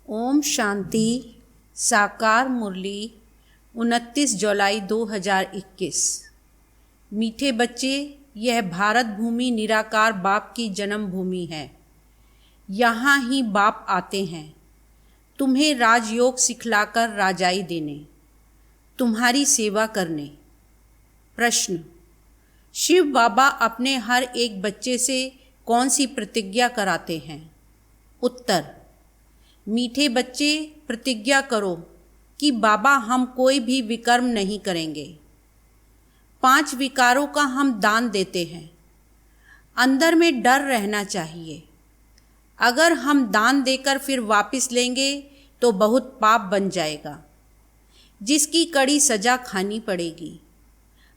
ओम शांति। साकार मुरली 29 जुलाई 2021। मीठे बच्चे, यह भारत भूमि निराकार बाप की जन्मभूमि है। यहाँ ही बाप आते हैं तुम्हें राजयोग सिखलाकर राजाई देने, तुम्हारी सेवा करने। प्रश्न: शिव बाबा अपने हर एक बच्चे से कौन सी प्रतिज्ञा कराते हैं? उत्तर: मीठे बच्चे, प्रतिज्ञा करो कि बाबा हम कोई भी विकर्म नहीं करेंगे। 5 विकारों का हम दान देते हैं। अंदर में डर रहना चाहिए। अगर हम दान देकर फिर वापस लेंगे तो बहुत पाप बन जाएगा, जिसकी कड़ी सजा खानी पड़ेगी।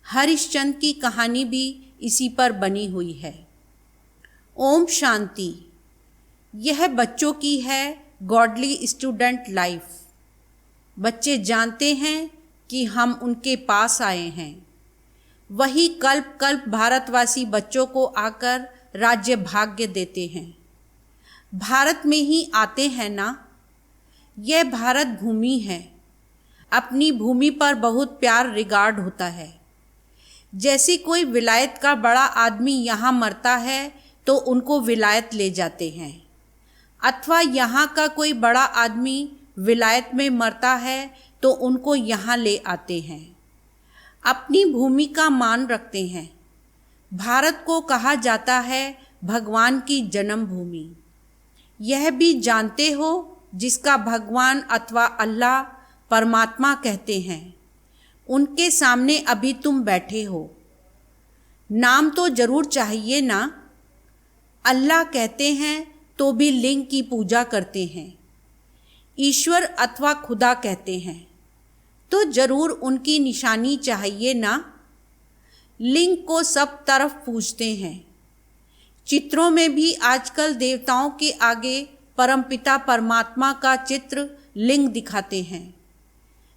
हरिश्चंद्र की कहानी भी इसी पर बनी हुई है। ओम शांति। यह बच्चों की है गॉडली स्टूडेंट लाइफ। बच्चे जानते हैं कि हम उनके पास आए हैं। वही कल्प कल्प भारतवासी बच्चों को आकर राज्य भाग्य देते हैं। भारत में ही आते हैं ना। यह भारत भूमि है। अपनी भूमि पर बहुत प्यार रिगार्ड होता है। जैसे कोई विलायत का बड़ा आदमी यहाँ मरता है तो उनको विलायत ले जाते हैं, अथवा यहाँ का कोई बड़ा आदमी विलायत में मरता है तो उनको यहाँ ले आते हैं। अपनी भूमि का मान रखते हैं। भारत को कहा जाता है भगवान की जन्मभूमि। यह भी जानते हो जिसका भगवान अथवा अल्लाह परमात्मा कहते हैं, उनके सामने अभी तुम बैठे हो। नाम तो जरूर चाहिए ना। अल्लाह कहते हैं तो भी लिंग की पूजा करते हैं। ईश्वर अथवा खुदा कहते हैं तो जरूर उनकी निशानी चाहिए ना। लिंग को सब तरफ पूजते हैं। चित्रों में भी आजकल देवताओं के आगे परमपिता परमात्मा का चित्र लिंग दिखाते हैं।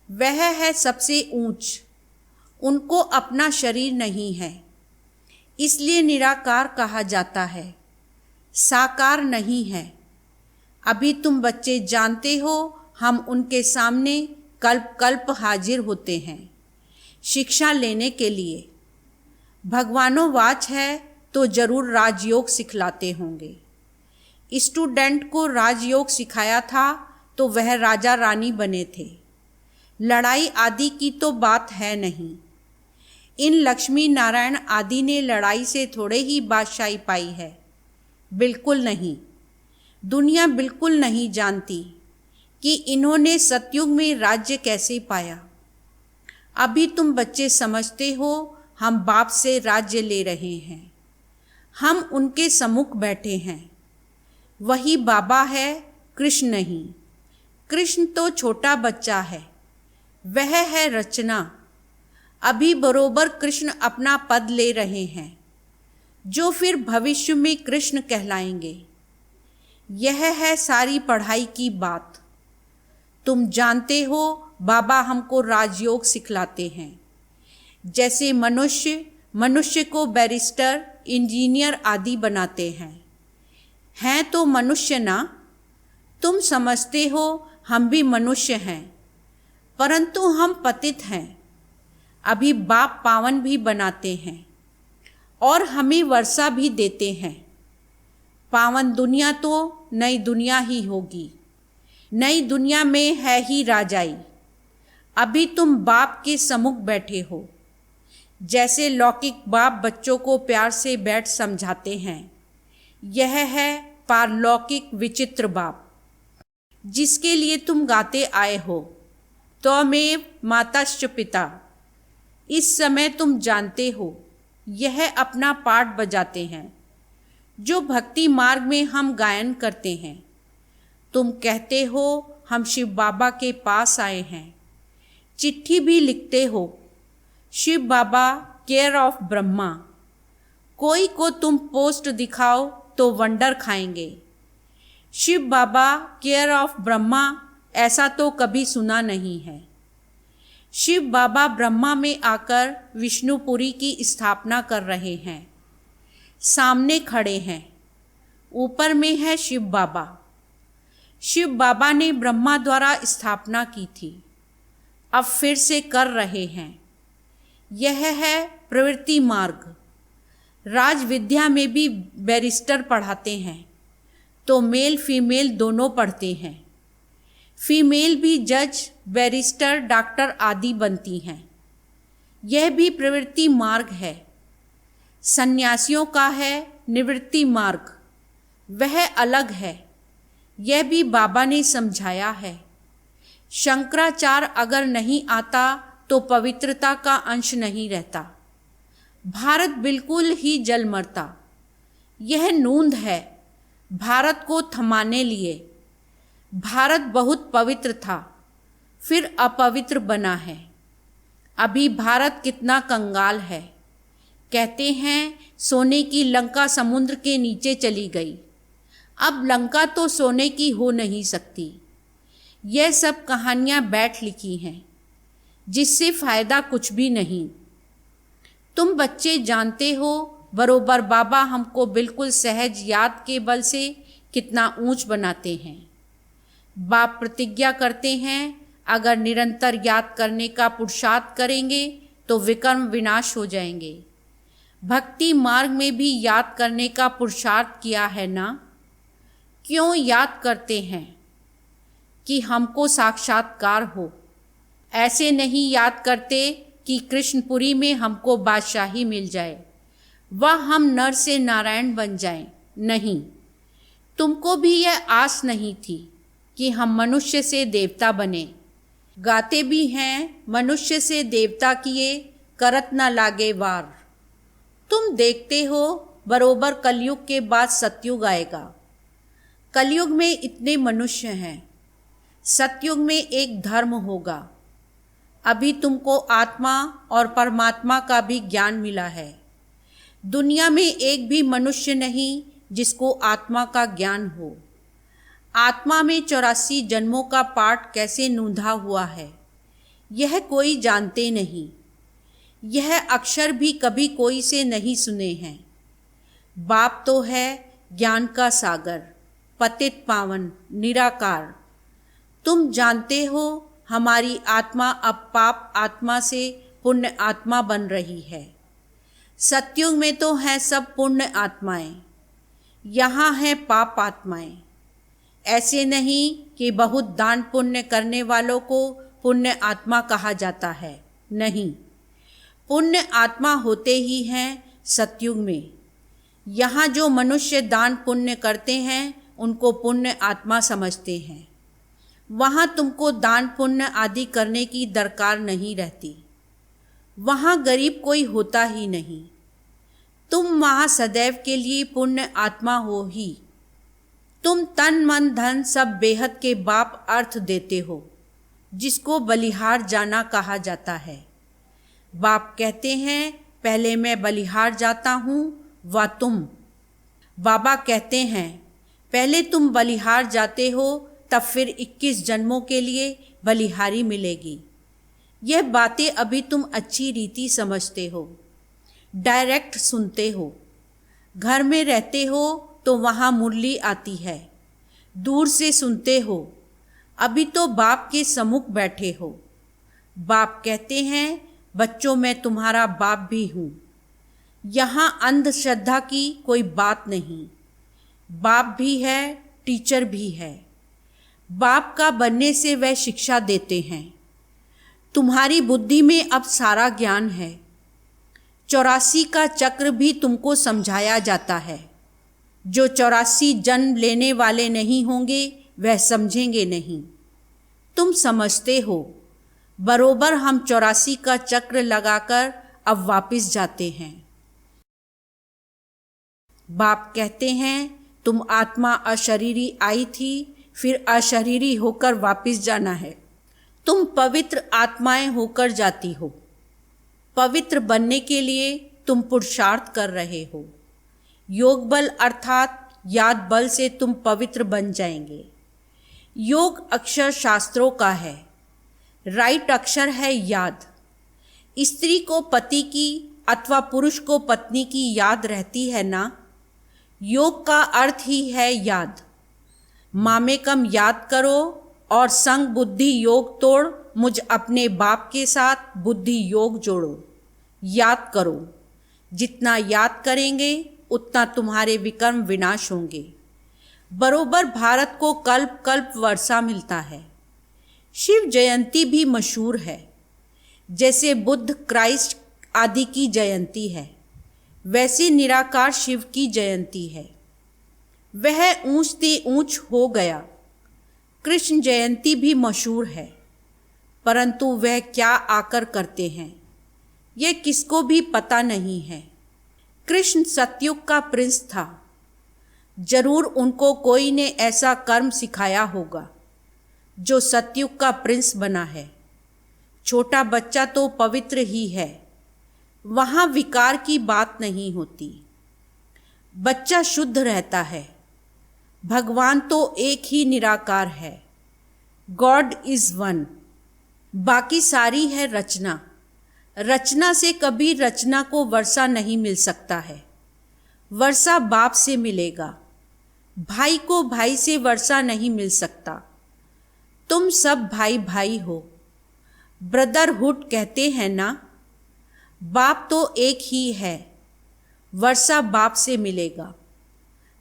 वह है सबसे ऊंच। उनको अपना शरीर नहीं है, इसलिए निराकार कहा जाता है, साकार नहीं है। अभी तुम बच्चे जानते हो हम उनके सामने कल्प कल्प हाजिर होते हैं शिक्षा लेने के लिए। भगवानों वाच है तो जरूर राजयोग सिखलाते होंगे। स्टूडेंट को राजयोग सिखाया था तो वह राजा रानी बने थे। लड़ाई आदि की तो बात है नहीं। इन लक्ष्मी नारायण आदि ने लड़ाई से थोड़े ही बादशाही पाई है। बिल्कुल नहीं। दुनिया बिल्कुल नहीं जानती कि इन्होंने सतयुग में राज्य कैसे पाया। अभी तुम बच्चे समझते हो हम बाप से राज्य ले रहे हैं। हम उनके सम्मुख बैठे हैं। वही बाबा है, कृष्ण नहीं। कृष्ण तो छोटा बच्चा है, वह है रचना। अभी बरोबर कृष्ण अपना पद ले रहे हैं, जो फिर भविष्य में कृष्ण कहलाएंगे। यह है सारी पढ़ाई की बात। तुम जानते हो बाबा हमको राजयोग सिखलाते हैं। जैसे मनुष्य को बैरिस्टर, इंजीनियर आदि बनाते हैं तो मनुष्य ना। तुम समझते हो हम भी मनुष्य हैं, परंतु हम पतित हैं। अभी बाप पावन भी बनाते हैं और हमें वर्षा भी देते हैं। पावन दुनिया तो नई दुनिया ही होगी। नई दुनिया में है ही राजाई। अभी तुम बाप के सम्मुख बैठे हो। जैसे लौकिक बाप बच्चों को प्यार से बैठ समझाते हैं, यह है पारलौकिक विचित्र बाप, जिसके लिए तुम गाते आए हो, त्वमेव माताश्च पिता। इस समय तुम जानते हो यह अपना पाठ बजाते हैं, जो भक्ति मार्ग में हम गायन करते हैं। तुम कहते हो हम शिव बाबा के पास आए हैं। चिट्ठी भी लिखते हो, शिव बाबा केयर ऑफ ब्रह्मा। कोई को तुम पोस्ट दिखाओ तो वंडर खाएंगे। शिव बाबा केयर ऑफ ब्रह्मा ऐसा तो कभी सुना नहीं है। शिव बाबा ब्रह्मा में आकर विष्णुपुरी की स्थापना कर रहे हैं। सामने खड़े हैं। ऊपर में है शिव बाबा। शिव बाबा ने ब्रह्मा द्वारा स्थापना की थी, अब फिर से कर रहे हैं। यह है प्रवृत्ति मार्ग। राज विद्या में भी बैरिस्टर पढ़ाते हैं, तो मेल फीमेल दोनों पढ़ते हैं। फीमेल भी जज, बैरिस्टर, डॉक्टर आदि बनती हैं। यह भी प्रवृत्ति मार्ग है। सन्यासियों का है निवृत्ति मार्ग, वह अलग है। यह भी बाबा ने समझाया है। शंकराचार्य अगर नहीं आता तो पवित्रता का अंश नहीं रहता। भारत बिल्कुल ही जल मरता। यह नूंद है भारत को थमाने लिए। भारत बहुत पवित्र था, फिर अपवित्र बना है। अभी भारत कितना कंगाल है। कहते हैं सोने की लंका समुद्र के नीचे चली गई। अब लंका तो सोने की हो नहीं सकती। यह सब कहानियाँ बैठ लिखी हैं, जिससे फायदा कुछ भी नहीं। तुम बच्चे जानते हो बरोबर बाबा हमको बिल्कुल सहज याद के बल से कितना ऊंच बनाते हैं। बाप प्रतिज्ञा करते हैं अगर निरंतर याद करने का पुरुषार्थ करेंगे तो विकर्म विनाश हो जाएंगे। भक्ति मार्ग में भी याद करने का पुरुषार्थ किया है ना। क्यों याद करते हैं? कि हमको साक्षात्कार हो। ऐसे नहीं याद करते कि कृष्णपुरी में हमको बादशाही मिल जाए, वह हम नर से नारायण बन जाएं। नहीं, तुमको भी यह आस नहीं थी कि हम मनुष्य से देवता बने। गाते भी हैं मनुष्य से देवता किए, करत न लागे वार। तुम देखते हो बरोबर कलयुग के बाद सतयुग आएगा। कलयुग में इतने मनुष्य हैं, सतयुग में एक धर्म होगा। अभी तुमको आत्मा और परमात्मा का भी ज्ञान मिला है। दुनिया में एक भी मनुष्य नहीं जिसको आत्मा का ज्ञान हो। आत्मा में 84 जन्मों का पाठ कैसे नूंधा हुआ है, यह कोई जानते नहीं। यह अक्षर भी कभी कोई से नहीं सुने हैं। बाप तो है ज्ञान का सागर, पतित पावन, निराकार। तुम जानते हो हमारी आत्मा अब पाप आत्मा से पुण्य आत्मा बन रही है। सतयुग में तो हैं सब पुण्य आत्माएं, यहाँ हैं पाप आत्माएं। ऐसे नहीं कि बहुत दान पुण्य करने वालों को पुण्य आत्मा कहा जाता है। नहीं, पुण्य आत्मा होते ही हैं सतयुग में। यहाँ जो मनुष्य दान पुण्य करते हैं उनको पुण्य आत्मा समझते हैं। वहाँ तुमको दान पुण्य आदि करने की दरकार नहीं रहती। वहाँ गरीब कोई होता ही नहीं। तुम वहाँ सदैव के लिए पुण्य आत्मा हो ही। तुम तन मन धन सब बेहद के बाप अर्थ देते हो, जिसको बलिहार जाना कहा जाता है। बाप कहते हैं पहले मैं बलिहार जाता हूँ व तुम। बाबा कहते हैं पहले तुम बलिहार जाते हो, तब फिर 21 जन्मों के लिए बलिहारी मिलेगी। यह बातें अभी तुम अच्छी रीति समझते हो, डायरेक्ट सुनते हो। घर में रहते हो तो वहाँ मुरली आती है, दूर से सुनते हो। अभी तो बाप के सम्मुख बैठे हो। बाप कहते हैं बच्चों मैं तुम्हारा बाप भी हूँ। यहाँ अंधश्रद्धा की कोई बात नहीं। बाप भी है, टीचर भी है। बाप का बनने से वह शिक्षा देते हैं। तुम्हारी बुद्धि में अब सारा ज्ञान है। 84 का चक्र भी तुमको समझाया जाता है। जो 84 जन्म लेने वाले नहीं होंगे वह समझेंगे नहीं। तुम समझते हो बरोबर हम 84 का चक्र लगाकर अब वापस जाते हैं। बाप कहते हैं तुम आत्मा अशरीरी आई थी, फिर अशरीरी होकर वापस जाना है। तुम पवित्र आत्माएं होकर जाती हो। पवित्र बनने के लिए तुम पुरुषार्थ कर रहे हो। योग बल अर्थात याद बल से तुम पवित्र बन जाएंगे। योग अक्षर शास्त्रों का है। राइट अक्षर है याद। स्त्री को पति की अथवा पुरुष को पत्नी की याद रहती है ना। योग का अर्थ ही है याद। मामेकम याद करो और संग बुद्धि योग तोड़, मुझ अपने बाप के साथ बुद्धि योग जोड़ो। याद करो, जितना याद करेंगे उतना तुम्हारे विकर्म विनाश होंगे। बरोबर भारत को कल्प कल्प वर्षा मिलता है। शिव जयंती भी मशहूर है। जैसे बुद्ध, क्राइस्ट आदि की जयंती है, वैसे निराकार शिव की जयंती है। वह ऊंचते ऊंच हो गया। कृष्ण जयंती भी मशहूर है, परंतु वह क्या आकर करते हैं यह किसको भी पता नहीं है। कृष्ण सतयुग का प्रिंस था। जरूर उनको कोई ने ऐसा कर्म सिखाया होगा जो सतयुग का प्रिंस बना है। छोटा बच्चा तो पवित्र ही है, वहाँ विकार की बात नहीं होती। बच्चा शुद्ध रहता है। भगवान तो एक ही निराकार है। God is one. बाकी सारी है रचना। रचना से कभी रचना को वर्षा नहीं मिल सकता है। वर्षा बाप से मिलेगा। भाई को भाई से वर्षा नहीं मिल सकता। तुम सब भाई भाई हो। ब्रदरहुड कहते हैं ना। बाप तो एक ही है। वर्षा बाप से मिलेगा।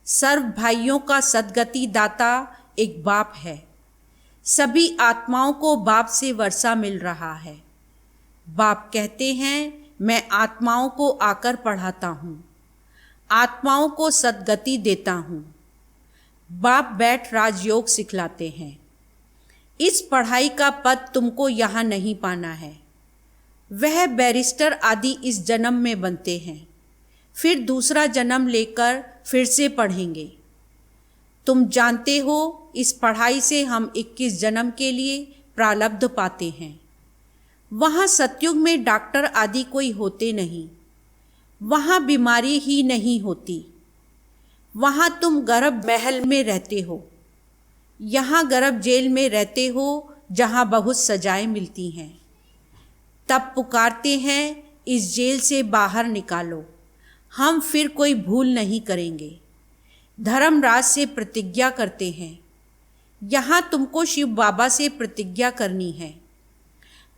सर्व भाइयों का सद्गति दाता एक बाप है। सभी आत्माओं को बाप से वर्षा मिल रहा है। बाप कहते हैं, मैं आत्माओं को आकर पढ़ाता हूँ, आत्माओं को सद्गति देता हूँ। बाप बैठ राजयोग सिखलाते हैं। इस पढ़ाई का पद तुमको यहाँ नहीं पाना है। वह बैरिस्टर आदि इस जन्म में बनते हैं, फिर दूसरा जन्म लेकर फिर से पढ़ेंगे। तुम जानते हो, इस पढ़ाई से हम 21 जन्म के लिए प्रारब्ध पाते हैं। वहाँ सतयुग में डॉक्टर आदि कोई होते नहीं। वहाँ बीमारी ही नहीं होती। वहाँ तुम गर्भ महल में रहते हो। यहाँ गर्भ जेल में रहते हो, जहाँ बहुत सजाएं मिलती हैं। तब पुकारते हैं, इस जेल से बाहर निकालो, हम फिर कोई भूल नहीं करेंगे। धर्मराज से प्रतिज्ञा करते हैं। यहाँ तुमको शिव बाबा से प्रतिज्ञा करनी है।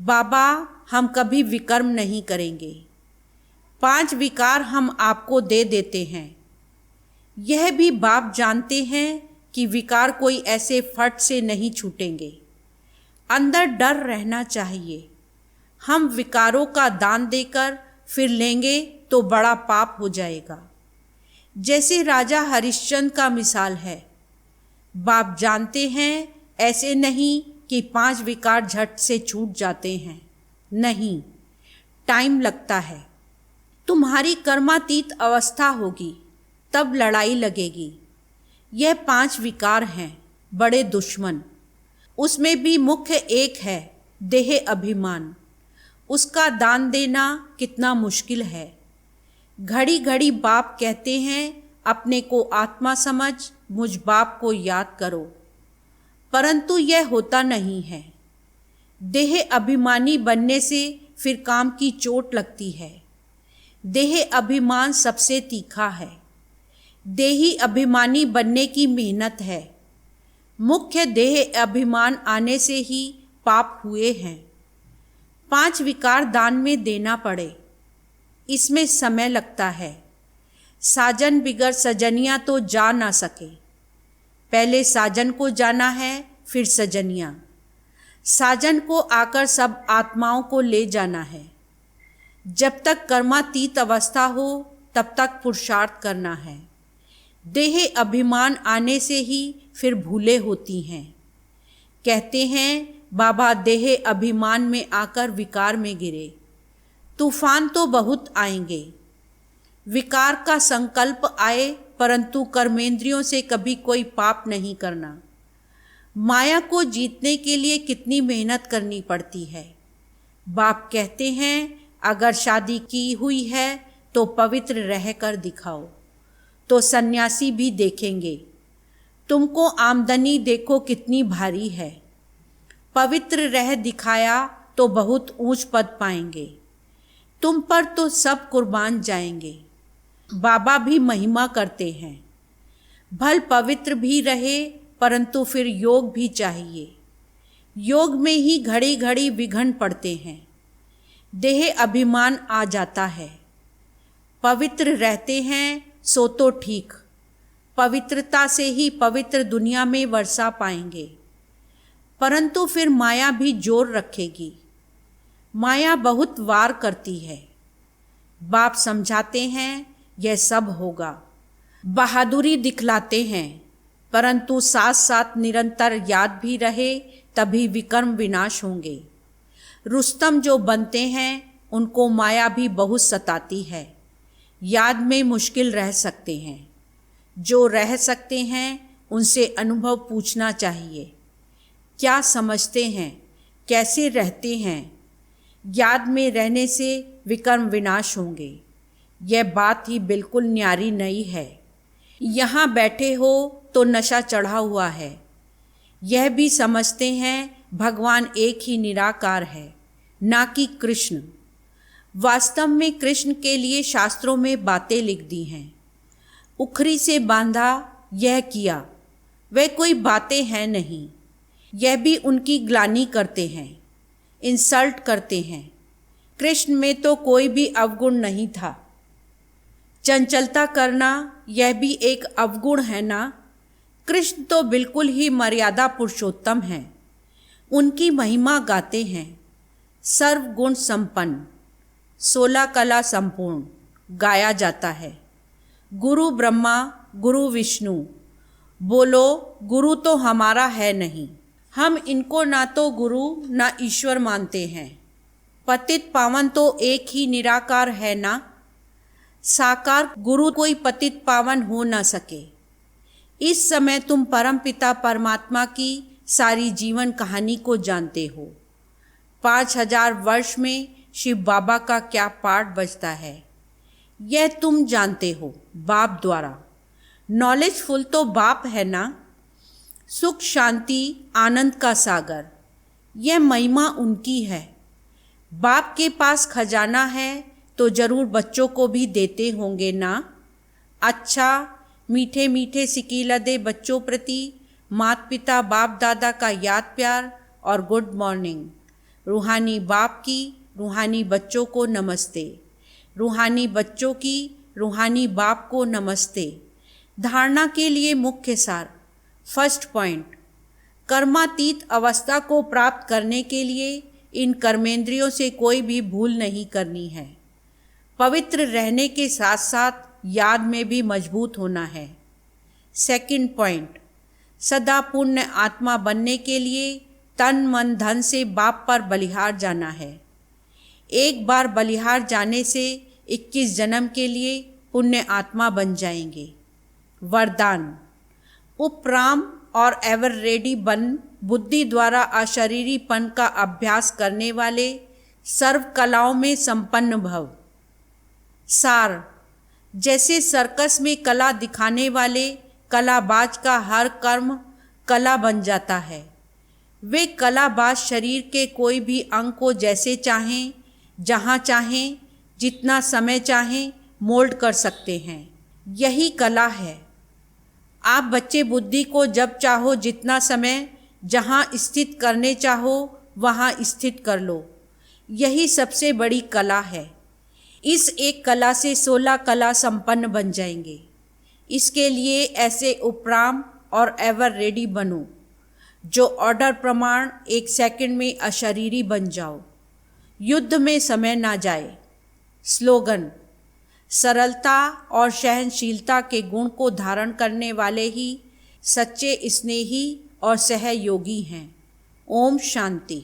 बाबा, हम कभी विकर्म नहीं करेंगे। 5 विकार हम आपको दे देते हैं। यह भी बाप जानते हैं कि विकार कोई ऐसे फट से नहीं छूटेंगे। अंदर डर रहना चाहिए। हम विकारों का दान देकर फिर लेंगे तो बड़ा पाप हो जाएगा। जैसे राजा हरिश्चंद्र का मिसाल है। बाप जानते हैं ऐसे नहीं कि 5 विकार झट से छूट जाते हैं। नहीं, टाइम लगता है। तुम्हारी कर्मातीत अवस्था होगी, तब लड़ाई लगेगी। यह 5 विकार हैं, बड़े दुश्मन। उसमें भी मुख्य एक है, देह अभिमान। उसका दान देना कितना मुश्किल है। घड़ी घड़ी बाप कहते हैं, अपने को आत्मा समझ, मुझ बाप को याद करो, परंतु यह होता नहीं है। देह अभिमानी बनने से फिर काम की चोट लगती है। देह अभिमान सबसे तीखा है। देही अभिमानी बनने की मेहनत है। मुख्य देह अभिमान आने से ही पाप हुए हैं। 5 विकार दान में देना पड़े, इसमें समय लगता है। साजन बिगर सजनिया तो जा ना सके। पहले साजन को जाना है, फिर सजनिया। साजन को आकर सब आत्माओं को ले जाना है। जब तक कर्मातीत अवस्था हो तब तक पुरुषार्थ करना है। देह अभिमान आने से ही फिर भूले होती हैं। कहते हैं, बाबा देह अभिमान में आकर विकार में गिरे। तूफान तो बहुत आएंगे। विकार का संकल्प आए, परंतु कर्मेंद्रियों से कभी कोई पाप नहीं करना। माया को जीतने के लिए कितनी मेहनत करनी पड़ती है। बाप कहते हैं, अगर शादी की हुई है तो पवित्र रह कर दिखाओ, तो सन्यासी भी देखेंगे। तुमको आमदनी देखो कितनी भारी है। पवित्र रह दिखाया तो बहुत ऊंच पद पाएंगे। तुम पर तो सब कुर्बान जाएंगे। बाबा भी महिमा करते हैं। भल पवित्र भी रहे, परंतु फिर योग भी चाहिए। योग में ही घड़ी घड़ी विघ्न पड़ते हैं, देह अभिमान आ जाता है। पवित्र रहते हैं सो तो ठीक, पवित्रता से ही पवित्र दुनिया में वर्षा पाएंगे, परंतु फिर माया भी जोर रखेगी। माया बहुत वार करती है। बाप समझाते हैं यह सब होगा, बहादुरी दिखलाते हैं, परंतु साथ साथ निरंतर याद भी रहे तभी विकर्म विनाश होंगे। रुस्तम जो बनते हैं उनको माया भी बहुत सताती है। याद में मुश्किल रह सकते हैं। जो रह सकते हैं उनसे अनुभव पूछना चाहिए। क्या समझते हैं, कैसे रहते हैं? याद में रहने से विकर्म विनाश होंगे। यह बात ही बिल्कुल न्यारी नहीं है। यहाँ बैठे हो तो नशा चढ़ा हुआ है। यह भी समझते हैं भगवान एक ही निराकार है, ना कि कृष्ण। वास्तव में कृष्ण के लिए शास्त्रों में बातें लिख दी हैं। उखरी से बांधा यह किया, वह कोई बातें हैं नहीं। यह भी उनकी ग्लानि करते हैं, इंसल्ट करते हैं। कृष्ण में तो कोई भी अवगुण नहीं था। चंचलता करना यह भी एक अवगुण है ना। कृष्ण तो बिल्कुल ही मर्यादा पुरुषोत्तम हैं। उनकी महिमा गाते हैं। सर्वगुण संपन्न, 16 कला संपूर्ण गाया जाता है। गुरु ब्रह्मा गुरु विष्णु, बोलो गुरु तो हमारा है नहीं। हम इनको ना तो गुरु ना ईश्वर मानते हैं। पतित पावन तो एक ही निराकार है ना। साकार गुरु कोई पतित पावन हो ना सके। इस समय तुम परमपिता परमात्मा की सारी जीवन कहानी को जानते हो। 5000 वर्ष में शिव बाबा का क्या पाठ बजता है, यह तुम जानते हो बाप द्वारा। नॉलेजफुल तो बाप है ना। सुख शांति आनंद का सागर, यह महिमा उनकी है। बाप के पास खजाना है तो जरूर बच्चों को भी देते होंगे ना। अच्छा, मीठे मीठे सिकीलदे बच्चों प्रति माता पिता बाप दादा का याद प्यार और गुड मॉर्निंग। रूहानी बाप की रूहानी बच्चों को नमस्ते। रूहानी बच्चों की रूहानी बाप को नमस्ते। धारणा के लिए मुख्य सार। फर्स्ट पॉइंट, कर्मातीत अवस्था को प्राप्त करने के लिए इन कर्मेंद्रियों से कोई भी भूल नहीं करनी है। पवित्र रहने के साथ साथ याद में भी मजबूत होना है। सेकंड पॉइंट, सदा पुण्य आत्मा बनने के लिए तन मन धन से बाप पर बलिहार जाना है। एक बार बलिहार जाने से 21 जन्म के लिए पुण्य आत्मा बन जाएंगे। वरदान, उपराम और एवर रेडी बन बुद्धि द्वारा अशरीरीपन का अभ्यास करने वाले सर्व कलाओं में संपन्न भव। सार, जैसे सर्कस में कला दिखाने वाले कलाबाज का हर कर्म कला बन जाता है, वे कलाबाज शरीर के कोई भी अंग को जैसे चाहें, जहाँ चाहें, जितना समय चाहें मोल्ड कर सकते हैं। यही कला है। आप बच्चे बुद्धि को जब चाहो जितना समय जहाँ स्थित करने चाहो वहाँ स्थित कर लो। यही सबसे बड़ी कला है। इस एक कला से 16 कला संपन्न बन जाएंगे। इसके लिए ऐसे उपराम और एवर रेडी बनो जो ऑर्डर प्रमाण 1 सेकंड में अशरीरी बन जाओ। युद्ध में समय ना जाए। स्लोगन, सरलता और सहनशीलता के गुण को धारण करने वाले ही सच्चे स्नेही और सहयोगी हैं। ओम शांति।